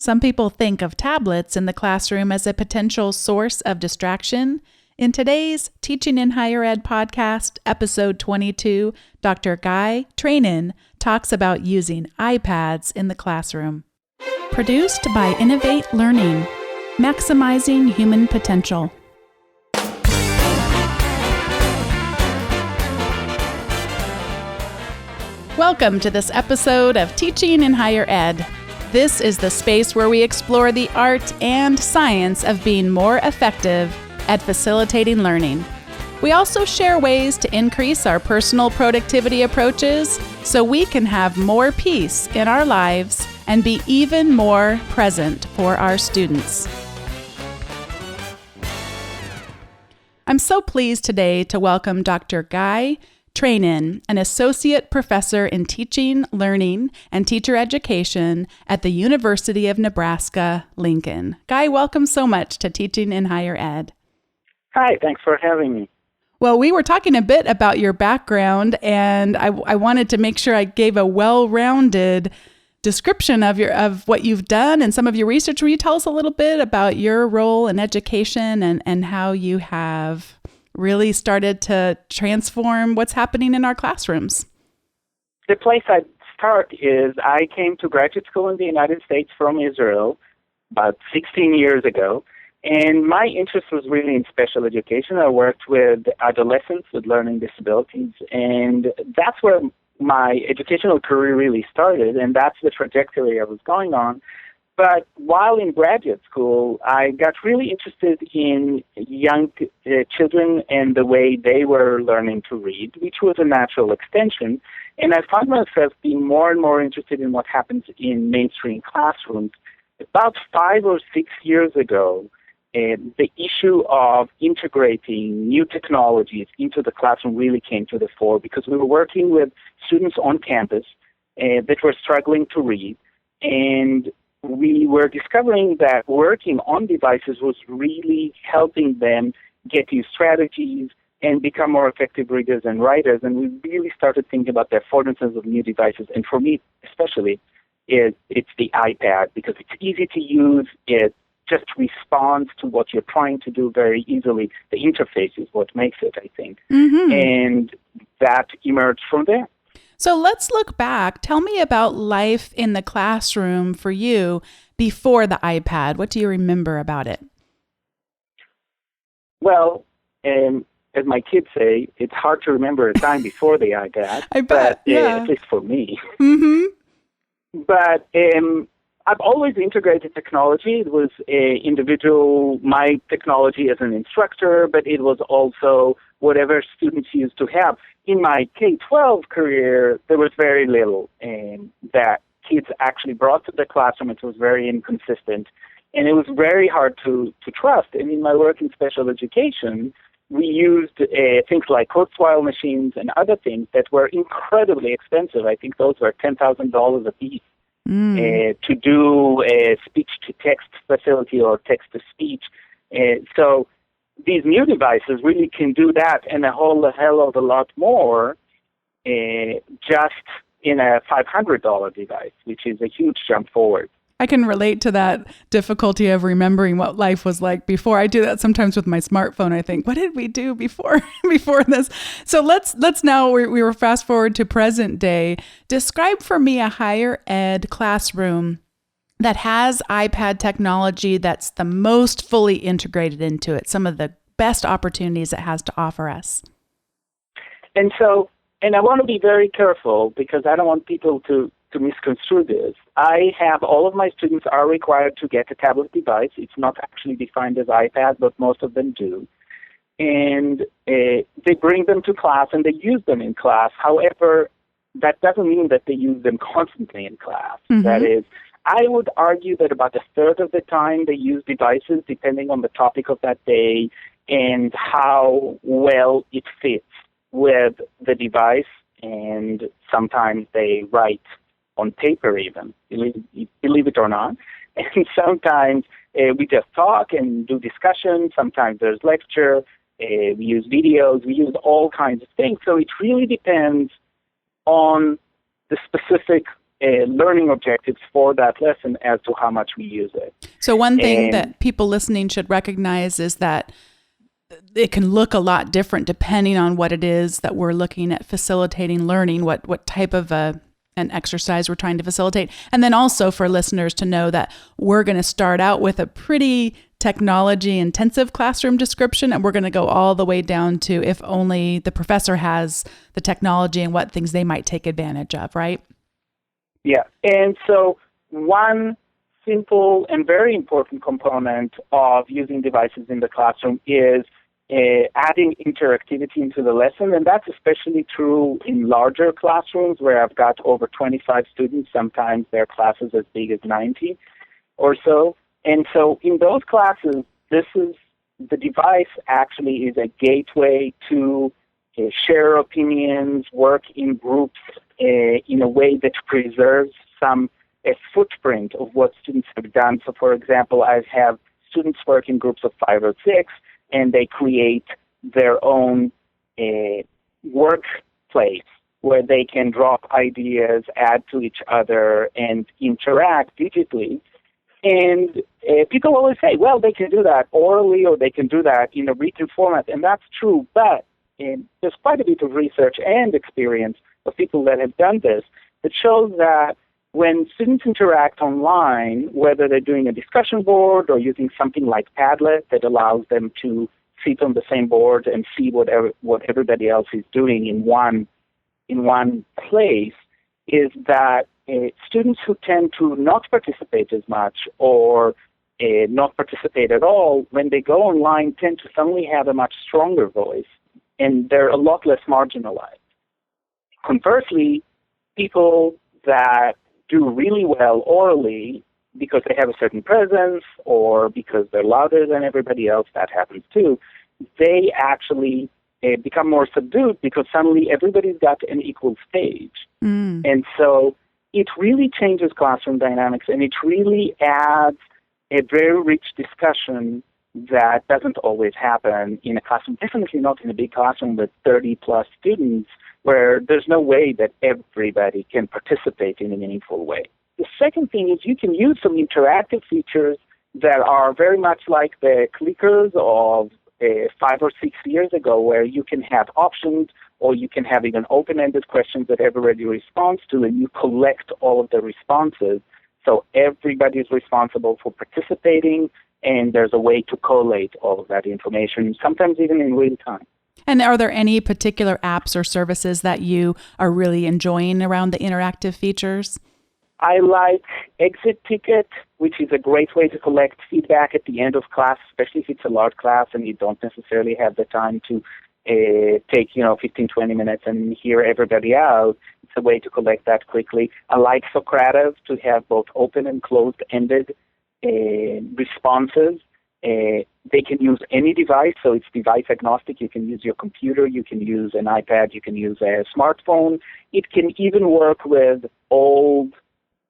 Some people think of tablets in the classroom as a potential source of distraction. In today's Teaching in Higher Ed podcast, episode 22, Dr. Guy Trainin talks about using iPads in the classroom. Produced by Innovate Learning, maximizing human potential. Welcome to this episode of Teaching in Higher Ed. This is the space where we explore the art and science of being more effective at facilitating learning. We also share ways to increase our personal productivity approaches so we can have more peace in our lives and be even more present for our students. I'm so pleased today to welcome Dr. Guy Trainin, an associate professor in teaching, learning, and teacher education at the University of Nebraska-Lincoln. Guy, welcome so much to Teaching in Higher Ed. Hi, thanks for having me. Well, we were talking a bit about your background, and I wanted to make sure I gave a well-rounded description of what you've done and some of your research. Will you tell us a little bit about your role in education and how you have really started to transform what's happening in our classrooms? The place I'd start is I came to graduate school in the United States from Israel about 16 years ago, and my interest was really in special education. I worked with adolescents with learning disabilities, and that's where my educational career really started, and that's the trajectory I was going on. But while in graduate school, I got really interested in young children and the way they were learning to read, which was a natural extension. And I found myself being more and more interested in what happens in mainstream classrooms. About 5 or 6 years ago, the issue of integrating new technologies into the classroom really came to the fore because we were working with students on campus that were struggling to read, and we were discovering that working on devices was really helping them get these strategies and become more effective readers and writers. And we really started thinking about the affordances of new devices. And for me, especially, it's the iPad because it's easy to use. It just responds to what you're trying to do very easily. The interface is what makes it, I think. Mm-hmm. And that emerged from there. So let's look back. Tell me about life in the classroom for you before the iPad. What do you remember about it? Well, as my kids say, it's hard to remember a time before the iPad. I bet, yeah. At least for me. Mm-hmm. But I've always integrated technology. It was my technology as an instructor, but it was also whatever students used to have. In my K-12 career, there was very little that kids actually brought to the classroom. It was very inconsistent, and it was very hard to trust. And in my work in special education, we used things like Kurzweil machines and other things that were incredibly expensive. I think those were $10,000 a piece to do a speech-to-text facility or text-to-speech. So these new devices really can do that and a hell of a lot more just in a $500 device, which is a huge jump forward. I can relate to that difficulty of remembering what life was like before. I do that sometimes with my smartphone. I think, what did we do before this? So let's now, we were fast forward to present day. Describe for me a higher ed classroom that has iPad technology that's the most fully integrated into it, some of the best opportunities it has to offer us. And I want to be very careful because I don't want people to misconstrue this. I have all of my students are required to get a tablet device. It's not actually defined as iPad, but most of them do. And they bring them to class and they use them in class. However, that doesn't mean that they use them constantly in class. Mm-hmm. That is, I would argue that about a third of the time they use devices depending on the topic of that day and how well it fits with the device. And sometimes they write on paper even, believe it or not. And sometimes we just talk and do discussion. Sometimes there's lecture. We use videos. We use all kinds of things. So it really depends on the specific learning objectives for that lesson as to how much we use it. So one thing that people listening should recognize is that it can look a lot different depending on what it is that we're looking at facilitating learning, what type of an exercise we're trying to facilitate. And then also for listeners to know that we're going to start out with a pretty technology intensive classroom description, and we're going to go all the way down to if only the professor has the technology and what things they might take advantage of, right? Yeah. And so one simple and very important component of using devices in the classroom is adding interactivity into the lesson, and that's especially true in larger classrooms where I've got over 25 students. Sometimes there are classes as big as 90 or so. And so in those classes, the device actually is a gateway to share opinions, work in groups in a way that preserves a footprint of what students have done. So, for example, I have students work in groups of 5 or 6, and they create their own workplace where they can drop ideas, add to each other, and interact digitally. And people always say, well, they can do that orally or they can do that in a written format, and that's true, but there's quite a bit of research and experience of people that have done this that shows that when students interact online, whether they're doing a discussion board or using something like Padlet that allows them to sit on the same board and see what everybody else is doing in one place, is that students who tend to not participate as much or not participate at all, when they go online, tend to suddenly have a much stronger voice, and they're a lot less marginalized. Conversely, people that do really well orally because they have a certain presence or because they're louder than everybody else, that happens too, they actually become more subdued because suddenly everybody's got an equal stage. And so it really changes classroom dynamics, and it really adds a very rich discussion that doesn't always happen in a classroom, definitely not in a big classroom with 30-plus students, where there's no way that everybody can participate in a meaningful way. The second thing is you can use some interactive features that are very much like the clickers of 5 or 6 years ago, where you can have options or you can have even open-ended questions that everybody responds to, and you collect all of the responses. So everybody is responsible for participating, and there's a way to collate all of that information, sometimes even in real time. And are there any particular apps or services that you are really enjoying around the interactive features? I like Exit Ticket, which is a great way to collect feedback at the end of class, especially if it's a large class and you don't necessarily have the time to take 15, 20 minutes and hear everybody out. It's a way to collect that quickly. I like Socrative to have both open and closed-ended responses. They can use any device, so it's device agnostic. You can use your computer, you can use an iPad, you can use a smartphone. It can even work with old,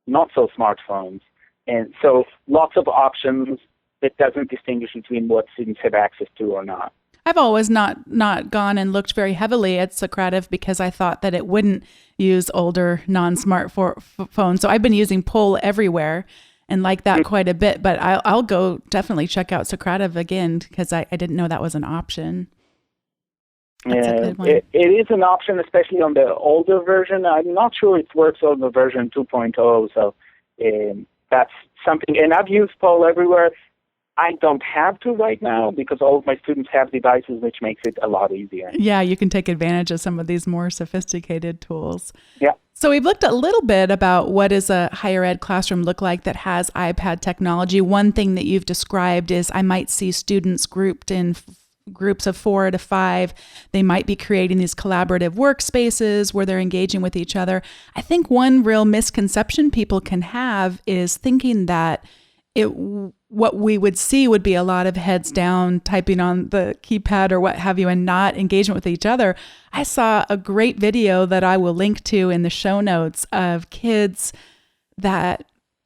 not-so smartphones. And so lots of options that doesn't distinguish between what students have access to or not. I've always not gone and looked very heavily at Socrative because I thought that it wouldn't use older non-smartphones. So I've been using Poll Everywhere and like that quite a bit, but I'll go definitely check out Socrative again because I didn't know that was an option. That's a good one. It is an option, especially on the older version. I'm not sure it works on the version 2.0, so that's something. And I've used Poll Everywhere. I don't have to right now because all of my students have devices, which makes it a lot easier. Yeah, you can take advantage of some of these more sophisticated tools. Yeah. So we've looked a little bit about what does a higher ed classroom look like that has iPad technology. One thing that you've described is I might see students grouped in groups of 4 to 5. They might be creating these collaborative workspaces where they're engaging with each other. I think one real misconception people can have is thinking that what we would see would be a lot of heads down typing on the keypad or what have you and not engagement with each other. I saw a great video that I will link to in the show notes of kids that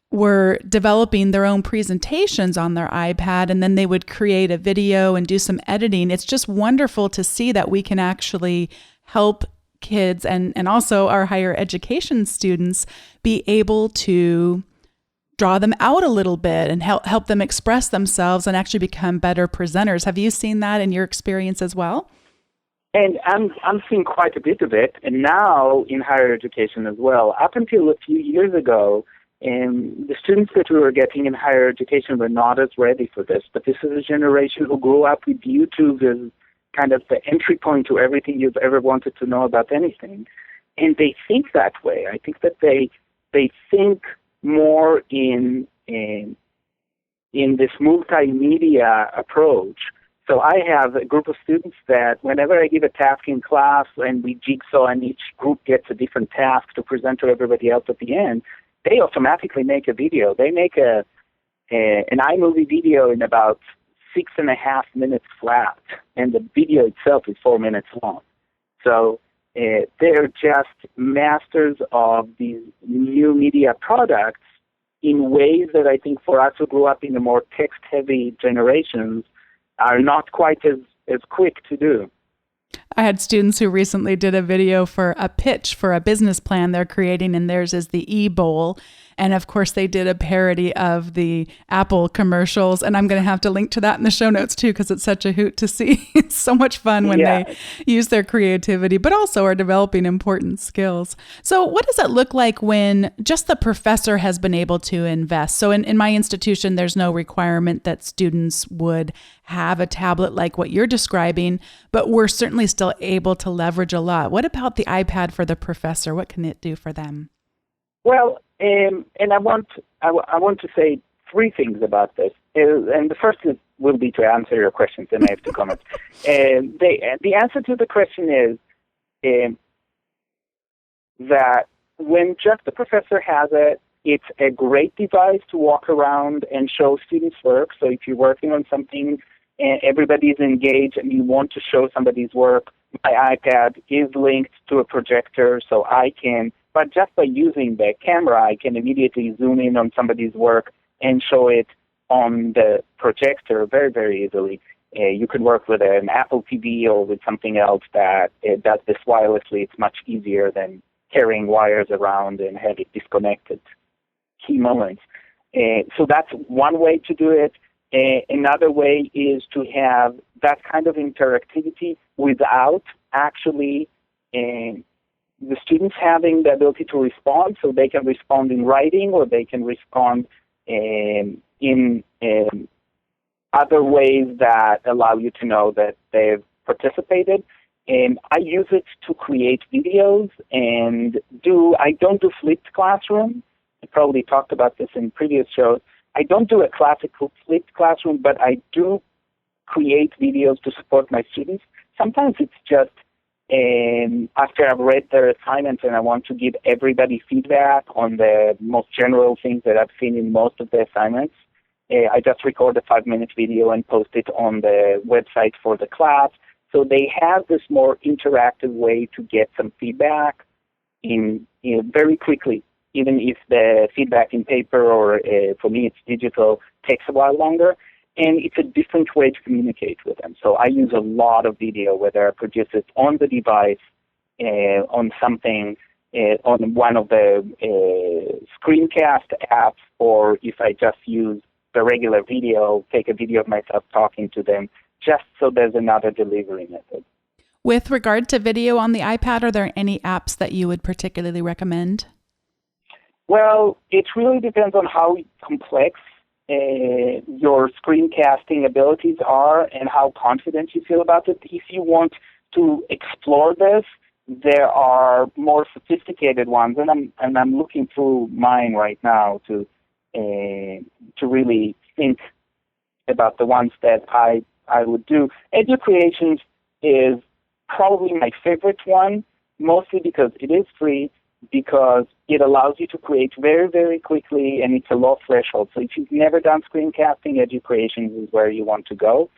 were developing their own presentations on their iPad, and then they would create a video and do some editing. It's just wonderful to see that we can actually help kids and also our higher education students be able to draw them out a little bit and help them express themselves and actually become better presenters. Have you seen that in your experience as well? And I'm seeing quite a bit of it, and now in higher education as well. Up until a few years ago, the students that we were getting in higher education were not as ready for this. But this is a generation who grew up with YouTube as kind of the entry point to everything you've ever wanted to know about anything, and they think that way. I think that they think more in this multimedia approach. So I have a group of students that whenever I give a task in class and we jigsaw and each group gets a different task to present to everybody else at the end, they automatically make a video. They make an iMovie video in about 6.5 minutes flat, and the video itself is 4 minutes long. So they're just masters of these new media products in ways that I think for us who grew up in the more text-heavy generations are not quite as quick to do. I had students who recently did a video for a pitch for a business plan they're creating, and theirs is the e-bowl. And of course, they did a parody of the Apple commercials. And I'm going to have to link to that in the show notes, too, because it's such a hoot to see. It's so much fun when they use their creativity, but also are developing important skills. So what does it look like when just the professor has been able to invest? So in my institution, there's no requirement that students would have a tablet like what you're describing, but we're certainly still able to leverage a lot. What about the iPad for the professor? What can it do for them? Well, and I want to say three things about this. And the first will be to answer your questions, and I have two comments. The answer to the question is that when just the professor has it, it's a great device to walk around and show students work. So if you're working on something and everybody's engaged and you want to show somebody's work, my iPad is linked to a projector, so I can, but just by using the camera, I can immediately zoom in on somebody's work and show it on the projector very, very easily. You could work with an Apple TV or with something else that does this wirelessly. It's much easier than carrying wires around and have it disconnected. Key moments. So that's one way to do it. Another way is to have that kind of interactivity without actually the students having the ability to respond, so they can respond in writing or they can respond in other ways that allow you to know that they've participated. I use it to create videos and I don't do flipped classroom. I probably talked about this in previous shows. I don't do a classical flipped classroom, but I do create videos to support my students. Sometimes it's just after I've read their assignments and I want to give everybody feedback on the most general things that I've seen in most of the assignments. I just record a 5-minute video and post it on the website for the class. So they have this more interactive way to get some feedback in very quickly, even if the feedback in paper or for me it's digital takes a while longer. And it's a different way to communicate with them. So I use a lot of video, whether I produce it on the device, on something, on one of the screencast apps, or if I just use the regular video, take a video of myself talking to them, just so there's another delivery method. With regard to video on the iPad, are there any apps that you would particularly recommend? Well, it really depends on how complex your screencasting abilities are and how confident you feel about it. If you want to explore this, there are more sophisticated ones, and I'm looking through mine right now to really think about the ones that I would do. Educreations is probably my favorite one, mostly because it is free, because it allows you to create very, very quickly, and it's a low threshold. So if you've never done screencasting, Educreations is where you want to go.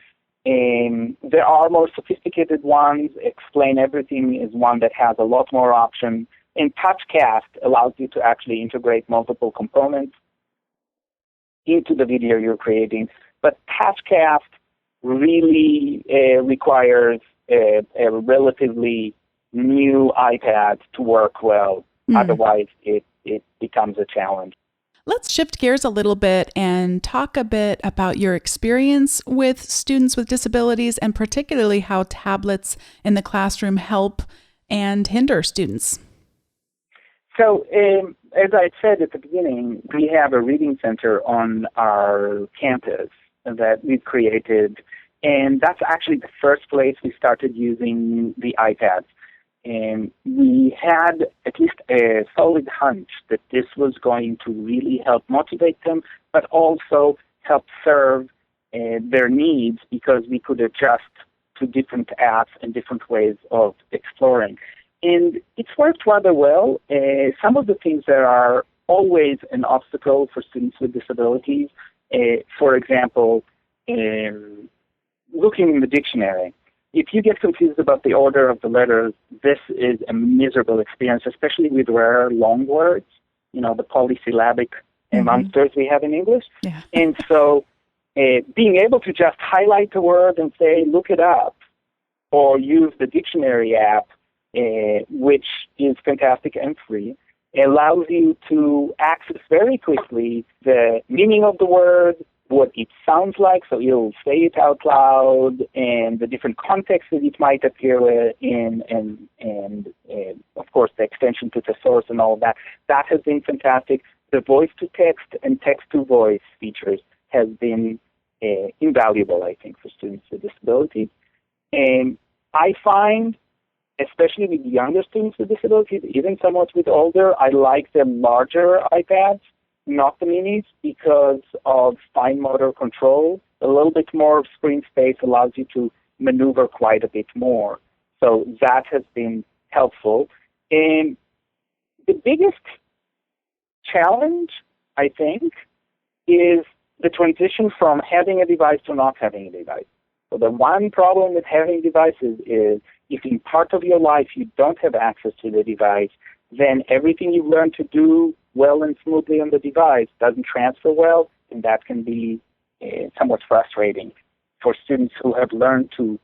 There are more sophisticated ones. Explain Everything is one that has a lot more options. And TouchCast allows you to actually integrate multiple components into the video you're creating. But TouchCast really requires a relatively new iPads to work well. Otherwise, it becomes a challenge. Let's shift gears a little bit and talk a bit about your experience with students with disabilities and particularly how tablets in the classroom help and hinder students. So, as I said at the beginning, we have a reading center on our campus that we've created, and that's actually the first place we started using the iPads. And we had at least a solid hunch that this was going to really help motivate them, but also help serve their needs because we could adjust to different apps and different ways of exploring. And it's worked rather well. Some of the things that are always an obstacle for students with disabilities, for example, looking in the dictionary. If you get confused about the order of the letters, this is a miserable experience, especially with rare long words, the polysyllabic monsters we have in English. Yeah. And so being able to just highlight the word and say, look it up, or use the dictionary app, which is fantastic and free, allows you to access very quickly the meaning of the word, what it sounds like, so you'll say it out loud, and the different contexts that it might appear in, and of course the extension to thesaurus and all of that. That has been fantastic. The voice-to-text and text-to-voice features has been invaluable, I think, for students with disabilities. And I find, especially with younger students with disabilities, even somewhat with older, I like the larger iPads, not the minis, because of fine motor control. A little bit more screen space allows you to maneuver quite a bit more. So that has been helpful. And the biggest challenge, I think, is the transition from having a device to not having a device. So the one problem with having devices is if in part of your life you don't have access to the device, then everything you've learned to do well and smoothly on the device doesn't transfer well, and that can be somewhat frustrating for students who have learned to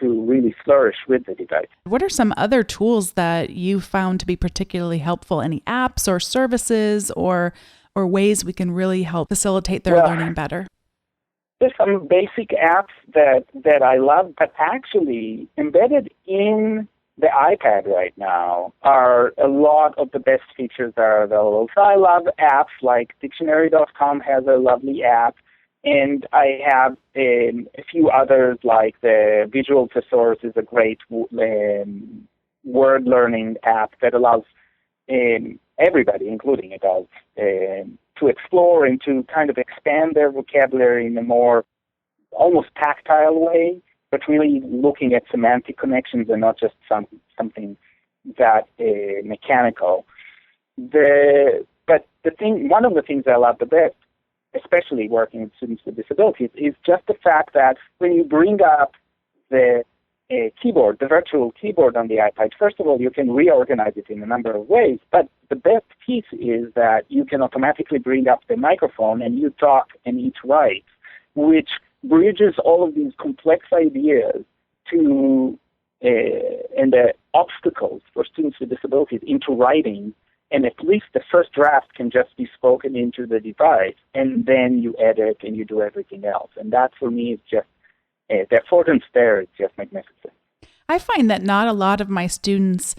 really flourish with the device. What are some other tools that you found to be particularly helpful? Any apps or services or ways we can really help facilitate their learning better? There's some basic apps that I love, but actually embedded in the iPad right now are a lot of the best features that are available. So I love apps like Dictionary.com has a lovely app, and I have a few others like the Visual Thesaurus is a great word learning app that allows everybody, including adults, to explore and to kind of expand their vocabulary in a more almost tactile way, but really looking at semantic connections and not just something that mechanical. One of the things I love the best, especially working with students with disabilities, is just the fact that when you bring up the keyboard, the virtual keyboard on the iPad, first of all, you can reorganize it in a number of ways, but the best piece is that you can automatically bring up the microphone and you talk and it writes, which bridges all of these complex ideas to and the obstacles for students with disabilities into writing, and at least the first draft can just be spoken into the device, and then you edit and you do everything else. And that, for me, is just, the affordance there is just magnificent. I find that not a lot of my students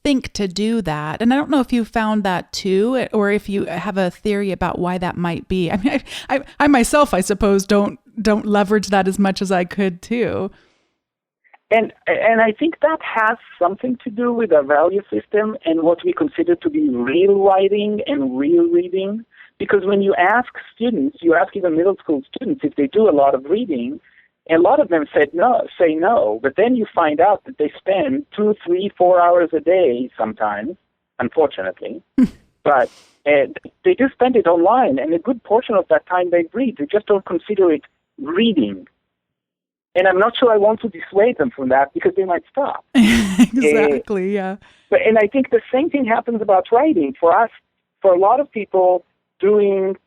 think to do that. And I don't know if you found that too, or if you have a theory about why that might be. I mean, I myself, I suppose, don't leverage that as much as I could too. And I think that has something to do with our value system and what we consider to be real writing and real reading. Because when you ask students, you ask even middle school students if they do a lot of reading, a lot of them say no. But then you find out that they spend 2, 3, 4 hours a day sometimes, unfortunately. But they do spend it online, and a good portion of that time they read. They just don't consider it reading. And I'm not sure I want to dissuade them from that because they might stop. Exactly, yeah. And I think the same thing happens about writing. For us, for a lot of people, doing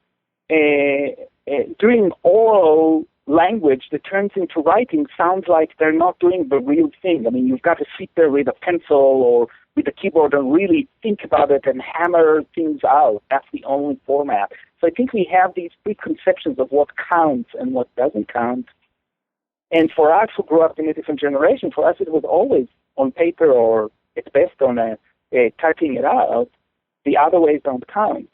oral language that turns into writing sounds like they're not doing the real thing. I mean, you've got to sit there with a pencil or with a keyboard and really think about it and hammer things out. That's the only format. So I think we have these preconceptions of what counts and what doesn't count. And for us who grew up in a different generation, for us it was always on paper or at best on typing it out. The other ways don't count.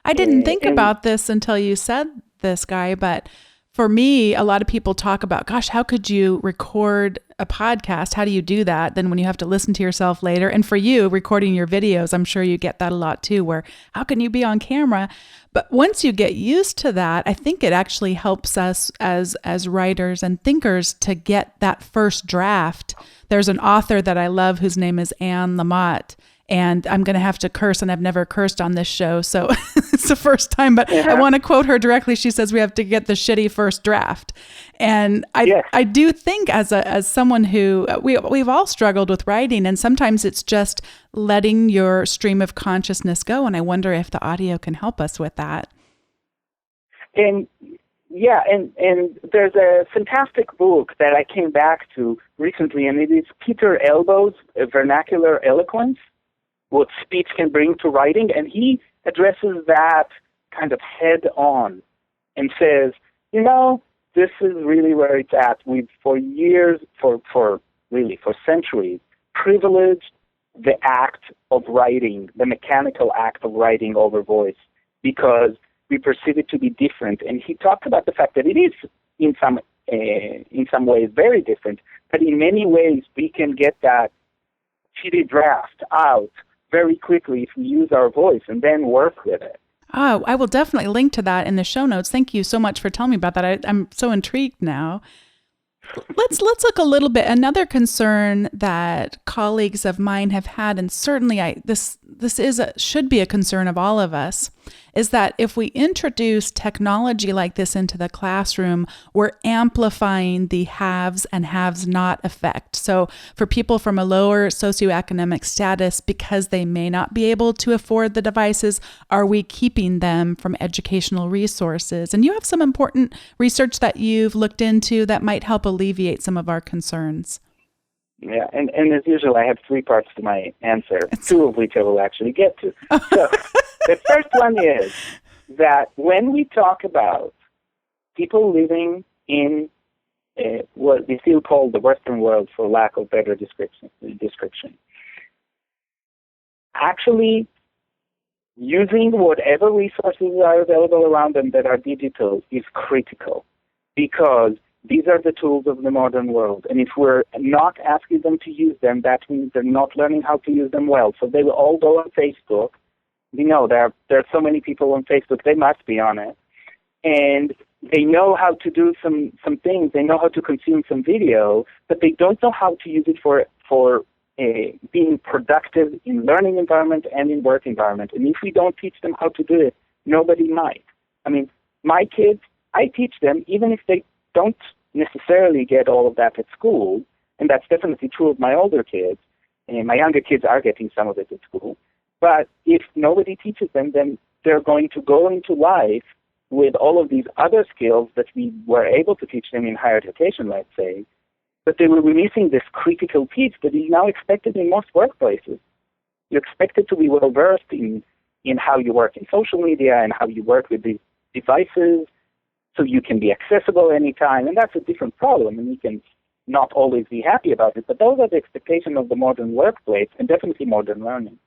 I didn't think about this until you said this, Guy, but for me, a lot of people talk about, gosh, how could you record a podcast? How do you do that? Then when you have to listen to yourself later. And for you, recording your videos, I'm sure you get that a lot too, where how can you be on camera? But once you get used to that, I think it actually helps us as writers and thinkers to get that first draft. There's an author that I love whose name is Anne Lamott. And I'm going to have to curse, and I've never cursed on this show, so it's the first time. But I want to quote her directly. She says we have to get the shitty first draft, and I do think as someone who we've all struggled with writing, and sometimes it's just letting your stream of consciousness go. And I wonder if the audio can help us with that. And there's a fantastic book that I came back to recently, and it is Peter Elbow's Vernacular Eloquence, what speech can bring to writing, and he addresses that kind of head on and says, this is really where it's at. We've for years, for centuries, privileged the act of writing, the mechanical act of writing over voice, because we perceive it to be different. And he talked about the fact that it is in some ways very different, but in many ways we can get that shitty draft out very quickly if we use our voice and then work with it. Oh, I will definitely link to that in the show notes. Thank you so much for telling me about that. I'm so intrigued now. Let's look a little bit. Another concern that colleagues of mine have had, and certainly this should be a concern of all of us, is that if we introduce technology like this into the classroom, we're amplifying the haves and haves not effect. So for people from a lower socioeconomic status, because they may not be able to afford the devices, are we keeping them from educational resources? And you have some important research that you've looked into that might help alleviate some of our concerns. Yeah, and as usual, I have three parts to my answer, two of which I will actually get to. So the first one is that when we talk about people living in what we still call the Western world, for lack of better description, actually using whatever resources are available around them that are digital is critical, because these are the tools of the modern world. And if we're not asking them to use them, that means they're not learning how to use them well. So they will all go on Facebook. We know there are so many people on Facebook, they must be on it. And they know how to do some things. They know how to consume some video, but they don't know how to use it for being productive in learning environment and in work environment. And if we don't teach them how to do it, nobody might. I mean, my kids, I teach them, even if they don't necessarily get all of that at school, and that's definitely true of my older kids, and my younger kids are getting some of it at school. But if nobody teaches them, then they're going to go into life with all of these other skills that we were able to teach them in higher education, let's say, but they will be missing this critical piece that is now expected in most workplaces. You're expected to be well-versed in how you work in social media and how you work with these devices, so you can be accessible anytime, and that's a different problem, and we can not always be happy about it, but those are the expectations of the modern workplace and definitely modern learning.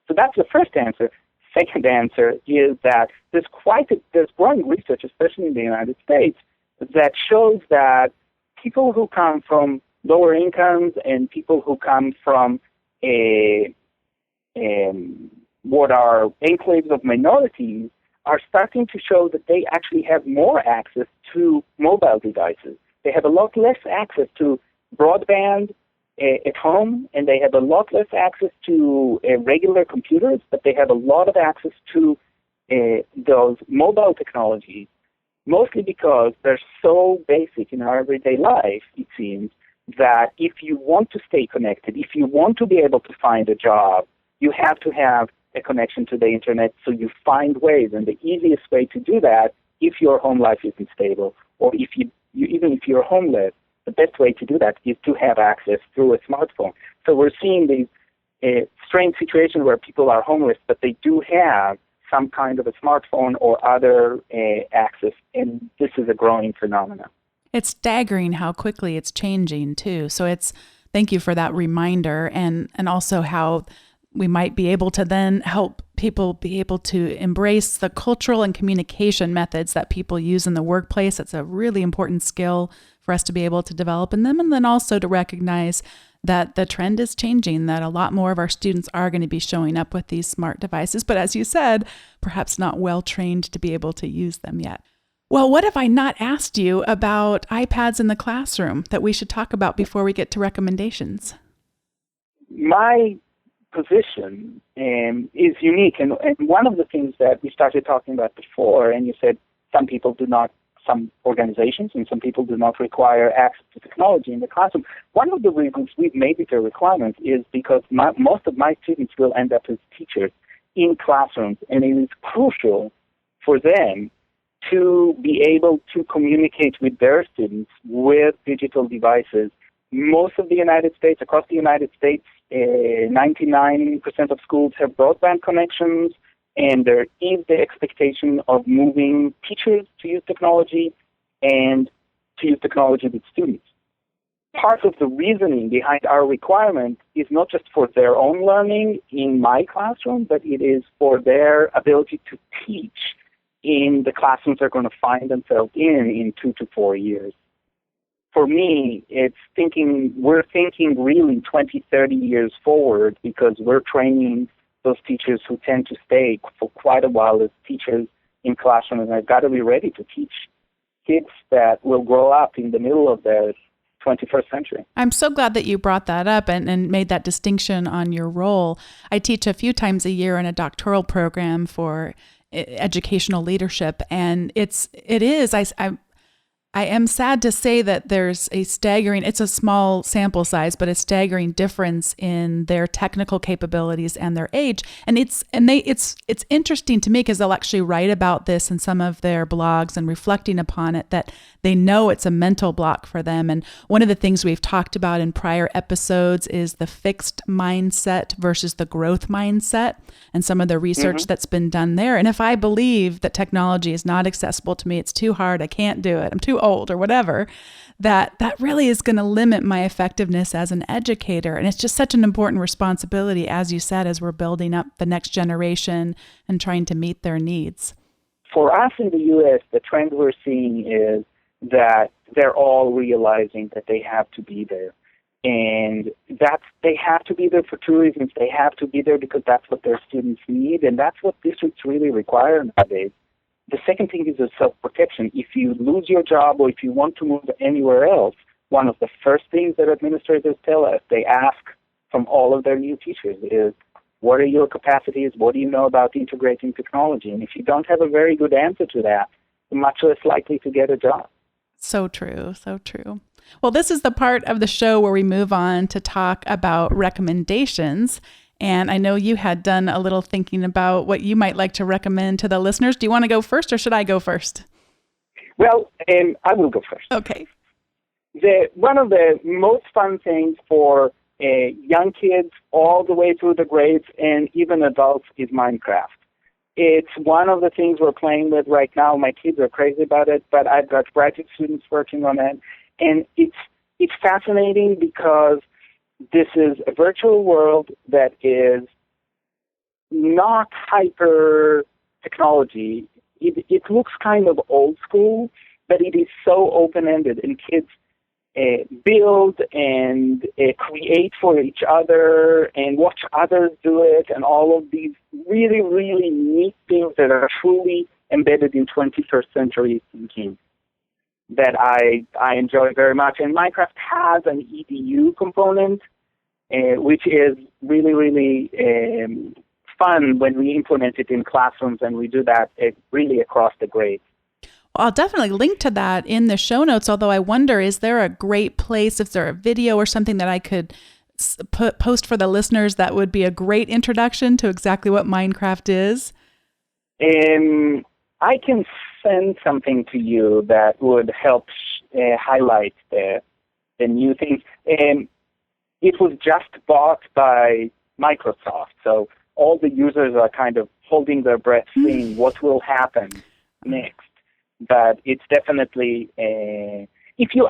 So that's the first answer. Second answer is that there's growing research, especially in the United States, that shows that people who come from lower incomes and people who come from what are enclaves of minorities are starting to show that they actually have more access to mobile devices. They have a lot less access to broadband at home, and they have a lot less access to regular computers, but they have a lot of access to those mobile technologies, mostly because they're so basic in our everyday life, it seems, that if you want to stay connected, if you want to be able to find a job, you have to have a connection to the internet, so you find ways. And the easiest way to do that, if your home life isn't stable, or if you even if you're homeless, the best way to do that is to have access through a smartphone. So we're seeing these strange situations where people are homeless, but they do have some kind of a smartphone or other access, and this is a growing phenomenon. It's staggering how quickly it's changing too. So thank you for that reminder, and also how we might be able to then help people be able to embrace the cultural and communication methods that people use in the workplace. It's a really important skill for us to be able to develop in them, and then also to recognize that the trend is changing, that a lot more of our students are going to be showing up with these smart devices, but as you said, perhaps not well trained to be able to use them yet. Well, what have I not asked you about iPads in the classroom that we should talk about before we get to recommendations? My position is unique, and one of the things that we started talking about before, and you said some organizations and some people do not require access to technology in the classroom. One of the reasons we've made it a requirement is because most of my students will end up as teachers in classrooms, and it is crucial for them to be able to communicate with their students with digital devices. Most of the United States, across the United States, 99% of schools have broadband connections, and there is the expectation of moving teachers to use technology and to use technology with students. Part of the reasoning behind our requirement is not just for their own learning in my classroom, but it is for their ability to teach in the classrooms they're going to find themselves in 2 to 4 years. For me, we're thinking really 20, 30 years forward, because we're training those teachers who tend to stay for quite a while as teachers in classrooms, and I've got to be ready to teach kids that will grow up in the middle of the 21st century. I'm so glad that you brought that up and made that distinction on your role. I teach a few times a year in a doctoral program for educational leadership, and I am sad to say that there's it's a small sample size, but a staggering difference in their technical capabilities and their age. And it's interesting to me, because they'll actually write about this in some of their blogs and reflecting upon it, that they know it's a mental block for them. And one of the things we've talked about in prior episodes is the fixed mindset versus the growth mindset, and some of the research that's been done there. And if I believe that technology is not accessible to me, it's too hard, I can't do it, I'm too old or whatever, that really is going to limit my effectiveness as an educator. And it's just such an important responsibility, as you said, as we're building up the next generation and trying to meet their needs. For us in the U.S., the trend we're seeing is that they're all realizing that they have to be there. And they have to be there for two reasons. They have to be there because that's what their students need, and that's what districts really require nowadays. The second thing is a self-protection. If you lose your job or if you want to move anywhere else, one of the first things that administrators tell us, they ask from all of their new teachers is, what are your capacities? What do you know about integrating technology? And if you don't have a very good answer to that, you're much less likely to get a job. So true, so true. Well, this is the part of the show where we move on to talk about recommendations. And I know you had done a little thinking about what you might like to recommend to the listeners. Do you want to go first, or should I go first? Well, I will go first. Okay. One of the most fun things for young kids all the way through the grades and even adults is Minecraft. It's one of the things we're playing with right now. My kids are crazy about it, but I've got graduate students working on it. And it's fascinating because this is a virtual world that is not hyper technology. It looks kind of old school, but it is so open-ended, and kids build and create for each other and watch others do it, and all of these really, really neat things that are truly embedded in 21st century thinking that I enjoy very much. And Minecraft has an EDU component, which is really, really fun when we implement it in classrooms, and we do that really across the grades. Well, I'll definitely link to that in the show notes, although I wonder, is there a great place, is there a video or something that I could post for the listeners that would be a great introduction to exactly what Minecraft is? I can send something to you that would help highlight the new things. And it was just bought by Microsoft, so all the users are kind of holding their breath, seeing what will happen next. But it's definitely, if you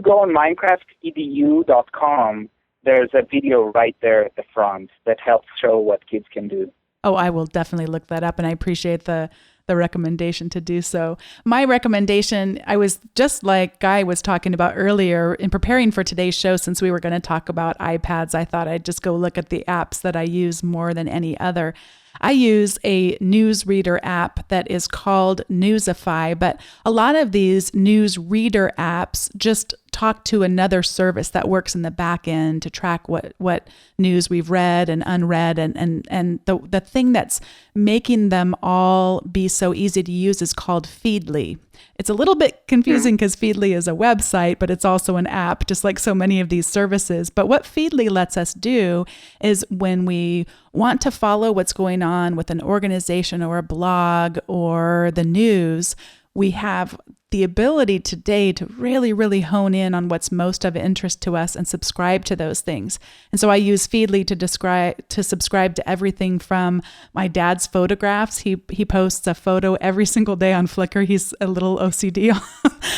go on minecraftedu.com, there's a video right there at the front that helps show what kids can do. Oh, I will definitely look that up, and I appreciate the recommendation to do so. My recommendation, I was just like Guy was talking about earlier in preparing for today's show, since we were going to talk about iPads, I thought I'd just go look at the apps that I use more than any other. I use a newsreader app that is called Newsify, but a lot of these newsreader apps just talk to another service that works in the back end to track what news we've read and unread. And the thing that's making them all be so easy to use is called Feedly. It's a little bit confusing because Feedly is a website, but it's also an app, just like so many of these services. But what Feedly lets us do is when we want to follow what's going on with an organization or a blog or the news, we have the ability today to really, really hone in on what's most of interest to us and subscribe to those things. And so I use Feedly to subscribe to everything from my dad's photographs. He posts a photo every single day on Flickr. He's a little OCD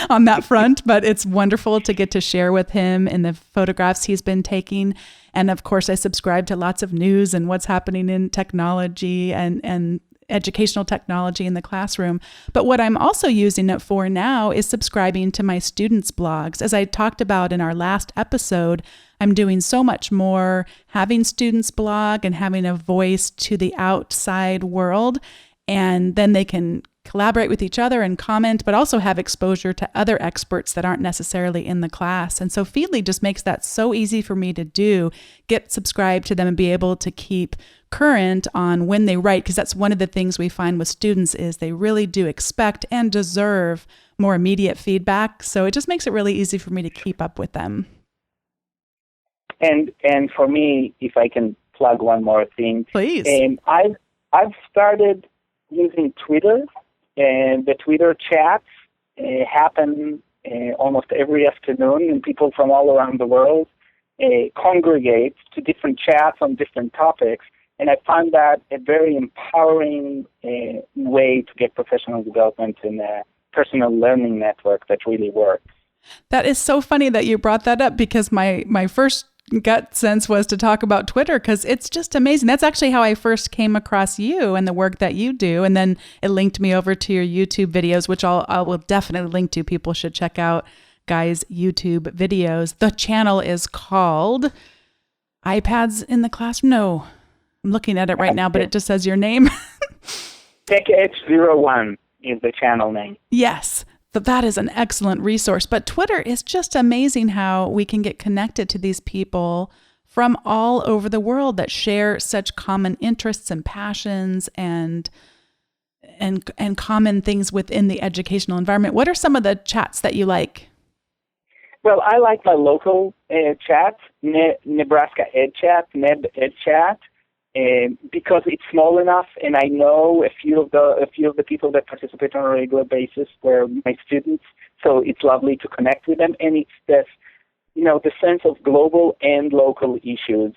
on that front, but it's wonderful to get to share with him in the photographs he's been taking. And of course, I subscribe to lots of news and what's happening in technology and educational technology in the classroom. But what I'm also using it for now is subscribing to my students' blogs. As I talked about in our last episode, I'm doing so much more having students blog and having a voice to the outside world. And then they can collaborate with each other and comment, but also have exposure to other experts that aren't necessarily in the class. And so Feedly just makes that so easy for me to do, get subscribed to them and be able to keep current on when they write, because that's one of the things we find with students is they really do expect and deserve more immediate feedback. So it just makes it really easy for me to keep up with them. And for me, if I can plug one more thing. Please. I've started using Twitter, and the Twitter chats happen almost every afternoon, and people from all around the world congregate to different chats on different topics. And I find that a very empowering way to get professional development in a personal learning network that really works. That is so funny that you brought that up, because my first gut sense was to talk about Twitter, because it's just amazing. That's actually how I first came across you and the work that you do. And then it linked me over to your YouTube videos, which I will definitely link to. People should check out Guy's YouTube videos. The channel is called iPads in the Classroom. No, I'm looking at it right now, but it just says your name. TechEdge01 is the channel name. Yes. That is an excellent resource. But Twitter is just amazing how we can get connected to these people from all over the world that share such common interests and passions and common things within the educational environment. What are some of the chats that you like? Well, I like my local chat, Nebraska Ed Chat, Neb Ed Chat, because it's small enough, and I know a few of the people that participate on a regular basis were my students, so it's lovely to connect with them, and it's this, the sense of global and local issues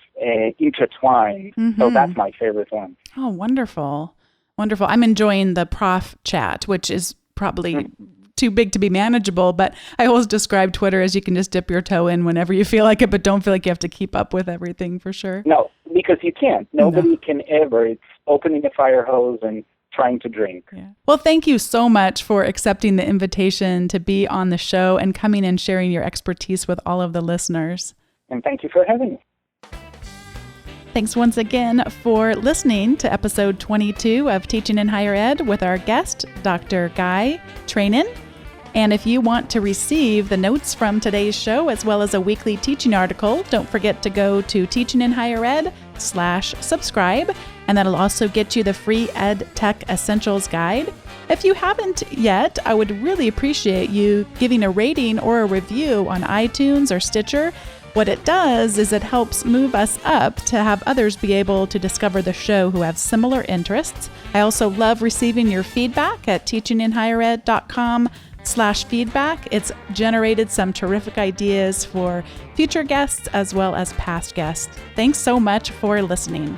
intertwined. Mm-hmm. So that's my favorite one. Oh, wonderful. Wonderful. I'm enjoying the Prof Chat, which is probably too big to be manageable, but I always describe Twitter as you can just dip your toe in whenever you feel like it, but don't feel like you have to keep up with everything for sure. No, because you can't. Nobody can ever. It's opening a fire hose and trying to drink. Yeah. Well, thank you so much for accepting the invitation to be on the show and coming and sharing your expertise with all of the listeners. And thank you for having me. Thanks once again for listening to episode 22 of Teaching in Higher Ed with our guest, Dr. Guy Trainin. And if you want to receive the notes from today's show, as well as a weekly teaching article, don't forget to go to teachinginhighered.com/subscribe, and that'll also get you the free Ed Tech Essentials Guide. If you haven't yet, I would really appreciate you giving a rating or a review on iTunes or Stitcher. What it does is it helps move us up to have others be able to discover the show who have similar interests. I also love receiving your feedback at teachinginhighered.com podcast.com/feedback. It's generated some terrific ideas for future guests as well as past guests. Thanks so much for listening.